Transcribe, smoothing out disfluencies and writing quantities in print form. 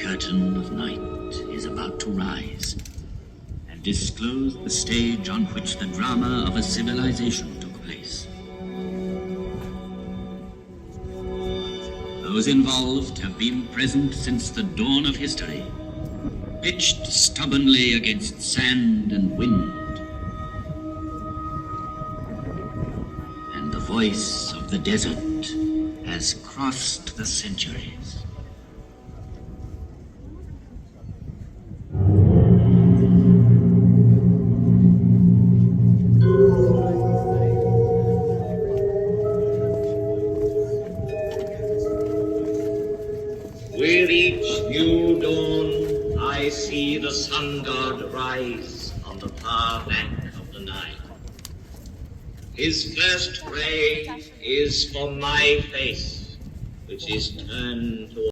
curtain of night is about to rise and disclose the stage on which the drama of a civilization took place. Those involved have been present since the dawn of history, pitched stubbornly against sand and wind. And the voice of the desert has crossed the centuries. With each new dawn, I see the sun god rise on the far bank of the Nile. His first ray is for my face, which is turned toward